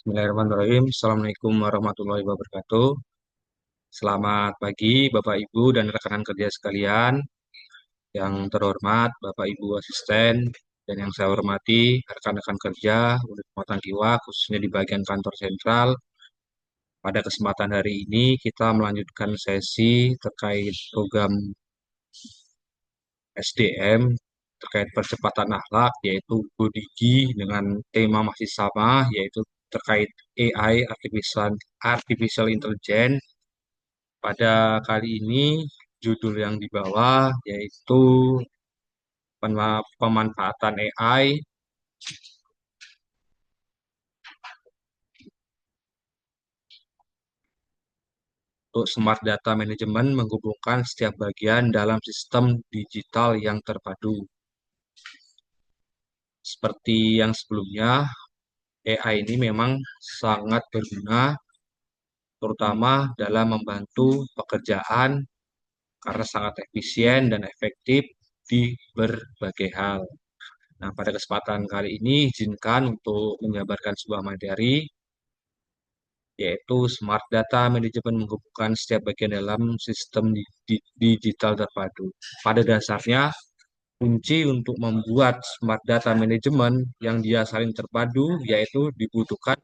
Bismillahirrahmanirrahim. Assalamualaikum warahmatullahi wabarakatuh. Selamat pagi, Bapak Ibu dan rekan kerja sekalian. Yang terhormat, Bapak Ibu asisten dan yang saya hormati rekan-rekan kerja unit pemotongan Kiwa, khususnya di bagian kantor sentral. Pada kesempatan hari ini kita melanjutkan sesi terkait program SDM terkait percepatan akhlak, yaitu GODIGI, dengan tema masih sama, yaitu terkait AI, Artificial Intelligence. Pada kali ini judul yang dibawa yaitu pemanfaatan AI untuk smart data management menghubungkan setiap bagian dalam sistem digital yang terpadu. Seperti yang sebelumnya, AI ini memang sangat berguna terutama dalam membantu pekerjaan karena sangat efisien dan efektif di berbagai hal. Nah, pada kesempatan kali ini izinkan untuk menjabarkan sebuah materi yaitu Smart Data Management menghubungkan setiap bagian dalam sistem digital terpadu. Pada dasarnya, kunci untuk membuat Smart Data Management yang dia saling terpadu yaitu dibutuhkan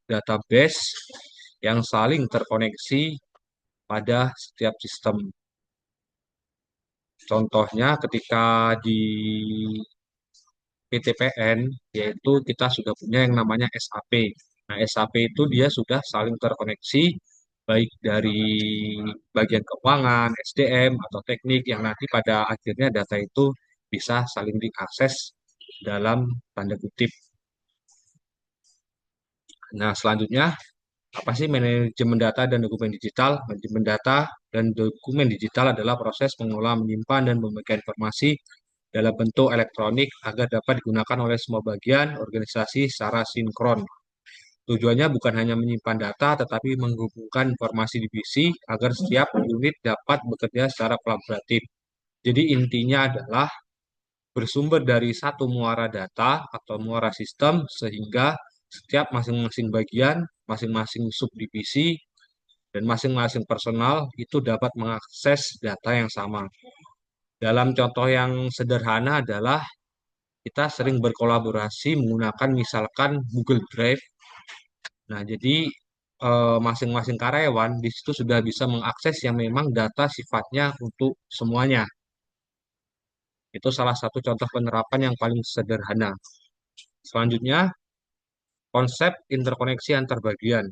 database yang saling terkoneksi pada setiap sistem. Contohnya ketika di PTPN, yaitu kita sudah punya yang namanya SAP. Nah, SAP itu dia sudah saling terkoneksi baik dari bagian keuangan, SDM, atau teknik yang nanti pada akhirnya data itu bisa saling diakses dalam tanda kutip. Nah, selanjutnya, apa sih manajemen data dan dokumen digital? Manajemen data dan dokumen digital adalah proses mengolah, menyimpan, dan membagikan informasi dalam bentuk elektronik agar dapat digunakan oleh semua bagian organisasi secara sinkron. Tujuannya bukan hanya menyimpan data, tetapi menghubungkan informasi divisi agar setiap unit dapat bekerja secara kolaboratif. Jadi intinya adalah bersumber dari satu muara data atau muara sistem sehingga setiap masing-masing bagian, masing-masing subdivisi, dan masing-masing personal itu dapat mengakses data yang sama. Dalam contoh yang sederhana adalah kita sering berkolaborasi menggunakan misalkan Google Drive. Nah, jadi masing-masing karyawan di situ sudah bisa mengakses yang memang data sifatnya untuk semuanya. Itu salah satu contoh penerapan yang paling sederhana. Selanjutnya, konsep interkoneksi antar bagian.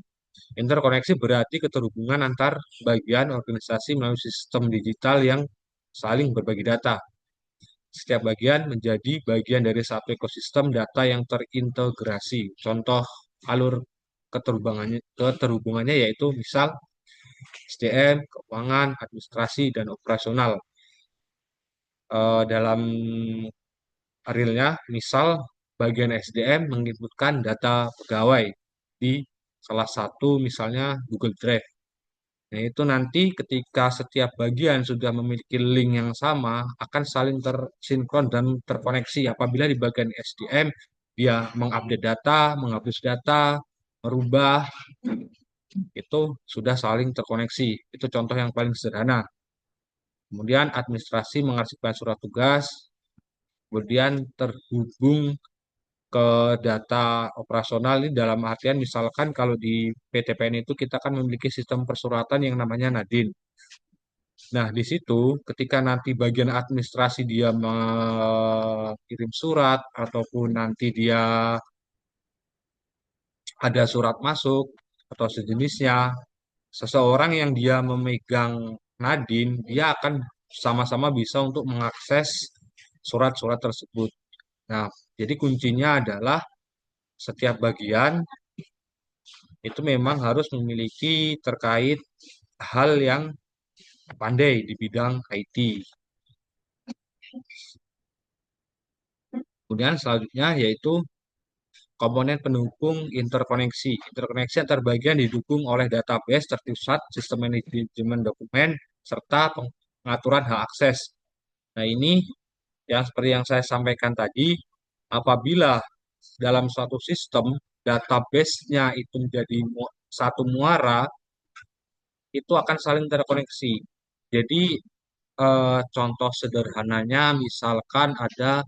Interkoneksi berarti keterhubungan antar bagian organisasi melalui sistem digital yang saling berbagi data. Setiap bagian menjadi bagian dari satu ekosistem data yang terintegrasi. Contoh alur keterhubungannya yaitu misal SDM, keuangan, administrasi, dan operasional. Dalam realnya, misal bagian SDM menginputkan data pegawai di salah satu misalnya Google Drive. Nah, itu nanti ketika setiap bagian sudah memiliki link yang sama, akan saling tersinkron dan terkoneksi. Apabila di bagian SDM, dia mengupdate data, menghapus data, merubah, itu sudah saling terkoneksi. Itu contoh yang paling sederhana. Kemudian administrasi mengarsipkan surat tugas, kemudian terhubung ke data operasional ini dalam artian misalkan kalau di PTPN itu kita kan memiliki sistem persuratan yang namanya Nadin. Nah, di situ ketika nanti bagian administrasi dia mengirim surat ataupun nanti dia ada surat masuk atau sejenisnya, seseorang yang dia memegang Nadin, dia akan sama-sama bisa untuk mengakses surat-surat tersebut. Nah, jadi kuncinya adalah setiap bagian itu memang harus memiliki terkait hal yang pandai di bidang IT. Kemudian selanjutnya yaitu komponen pendukung interkoneksi. Interkoneksi antar bagian didukung oleh database terpusat, sistem manajemen dokumen, serta pengaturan hak akses. Nah, ini yang seperti yang saya sampaikan tadi, apabila dalam suatu sistem database-nya itu menjadi satu muara, itu akan saling terkoneksi. Jadi contoh sederhananya misalkan ada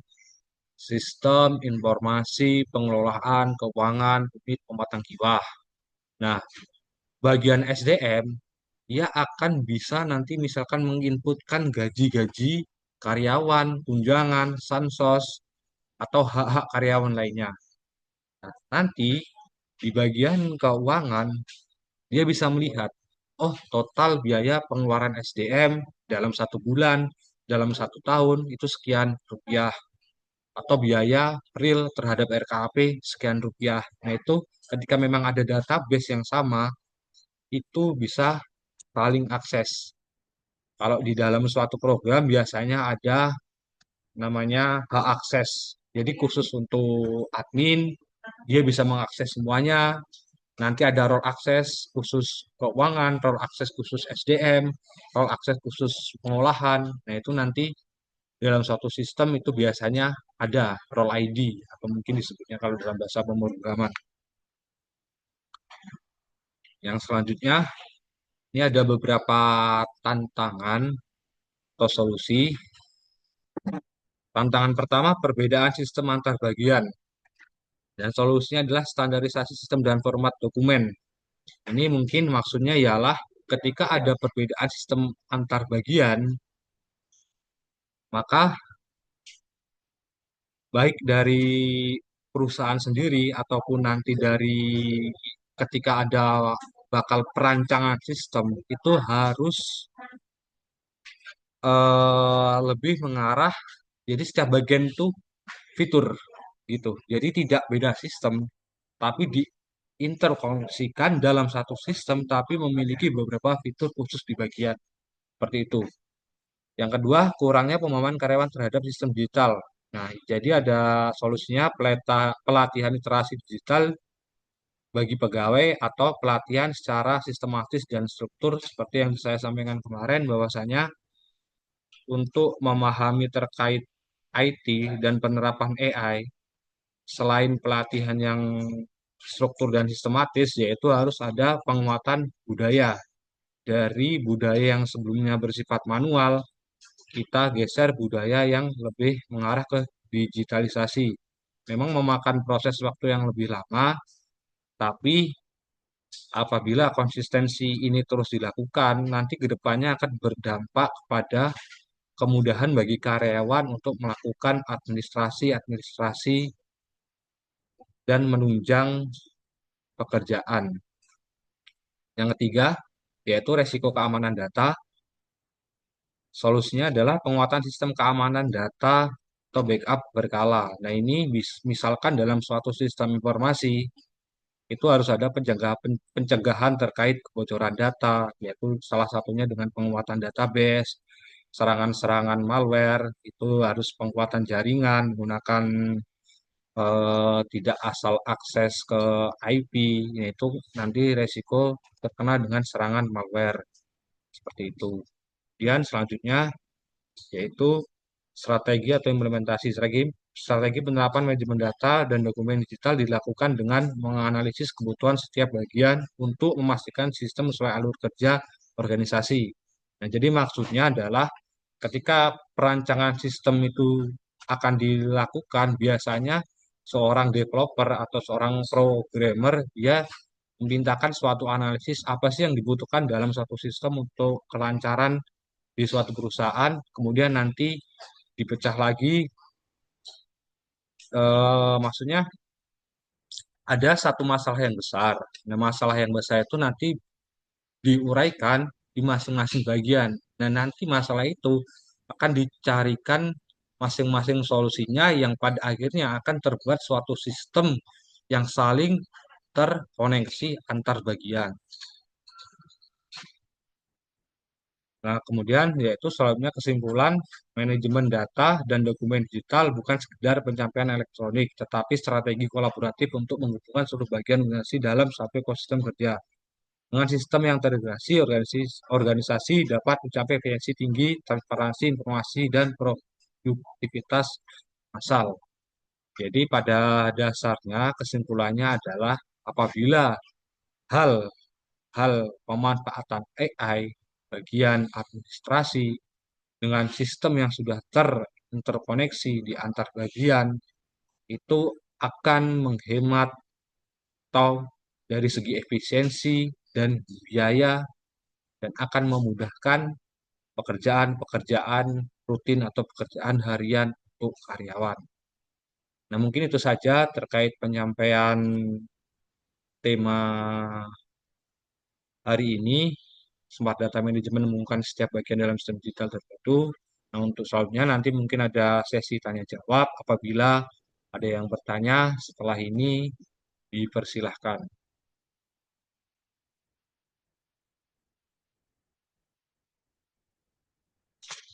sistem informasi pengelolaan keuangan unit pematang jiwa. Nah, bagian SDM dia akan bisa nanti misalkan menginputkan gaji-gaji karyawan, tunjangan, sansos, atau hak-hak karyawan lainnya. Nah, nanti di bagian keuangan dia bisa melihat, oh total biaya pengeluaran SDM dalam 1 bulan, dalam 1 tahun itu sekian rupiah, atau biaya real terhadap RKAP sekian rupiah. Nah itu ketika memang ada database yang sama, itu bisa saling akses. Kalau di dalam suatu program biasanya ada namanya hak akses. Jadi khusus untuk admin, dia bisa mengakses semuanya. Nanti ada role akses khusus keuangan, role akses khusus SDM, role akses khusus pengolahan. Nah, itu nanti dalam suatu sistem itu biasanya ada role ID atau mungkin disebutnya kalau dalam bahasa pemrograman. Yang selanjutnya, ini ada beberapa tantangan atau solusi. Tantangan pertama, perbedaan sistem antar bagian. Dan solusinya adalah standarisasi sistem dan format dokumen. Ini mungkin maksudnya ialah ketika ada perbedaan sistem antar bagian, maka baik dari perusahaan sendiri ataupun nanti dari ketika ada bakal perancangan sistem itu harus lebih mengarah jadi setiap bagian itu fitur gitu. Jadi tidak beda sistem tapi diinterkoneksikan dalam satu sistem tapi memiliki beberapa fitur khusus di bagian seperti itu. Yang kedua, kurangnya pemahaman karyawan terhadap sistem digital. Nah, jadi ada solusinya pelatihan literasi digital bagi pegawai atau pelatihan secara sistematis dan struktur seperti yang saya sampaikan kemarin bahwasanya untuk memahami terkait IT dan penerapan AI selain pelatihan yang struktur dan sistematis yaitu harus ada penguatan budaya dari budaya yang sebelumnya bersifat manual kita geser budaya yang lebih mengarah ke digitalisasi. Memang memakan proses waktu yang lebih lama, tapi apabila konsistensi ini terus dilakukan, nanti ke depannya akan berdampak pada kemudahan bagi karyawan untuk melakukan administrasi-administrasi dan menunjang pekerjaan. Yang ketiga, yaitu resiko keamanan data. Solusinya adalah penguatan sistem keamanan data atau backup berkala. Nah, ini misalkan dalam suatu sistem informasi, itu harus ada pencegahan terkait kebocoran data, yaitu salah satunya dengan penguatan database, serangan-serangan malware, itu harus penguatan jaringan, menggunakan tidak asal akses ke IP, yaitu nanti resiko terkena dengan serangan malware, seperti itu. Kemudian selanjutnya, yaitu strategi atau implementasi strategi penerapan manajemen data dan dokumen digital dilakukan dengan menganalisis kebutuhan setiap bagian untuk memastikan sistem sesuai alur kerja organisasi. Nah, jadi maksudnya adalah ketika perancangan sistem itu akan dilakukan, biasanya seorang developer atau seorang programmer dia memintakan suatu analisis apa sih yang dibutuhkan dalam suatu sistem untuk kelancaran di suatu perusahaan, kemudian nanti dipecah lagi, maksudnya ada satu masalah yang besar. Nah, masalah yang besar itu nanti diuraikan di masing-masing bagian. Nah, nanti masalah itu akan dicarikan masing-masing solusinya yang pada akhirnya akan terbuat suatu sistem yang saling terkoneksi antar bagian. Nah, kemudian yaitu selanjutnya kesimpulan manajemen data dan dokumen digital bukan sekedar pencapaian elektronik, tetapi strategi kolaboratif untuk menghubungkan seluruh bagian organisasi dalam satu ekosistem kerja. Dengan sistem yang terintegrasi, organisasi dapat mencapai efisiensi tinggi, transparansi informasi, dan produktivitas massal. Jadi pada dasarnya kesimpulannya adalah apabila hal-hal pemanfaatan AI bagian administrasi dengan sistem yang sudah terinterkoneksi di antar bagian itu akan menghemat atau dari segi efisiensi dan biaya dan akan memudahkan pekerjaan-pekerjaan rutin atau pekerjaan harian untuk karyawan. Nah, mungkin itu saja terkait penyampaian tema hari ini. Smart Data Management mengumumkan setiap bagian dalam sistem digital terpadu. Nah, untuk selanjutnya nanti mungkin ada sesi tanya jawab. Apabila ada yang bertanya setelah ini, dipersilahkan.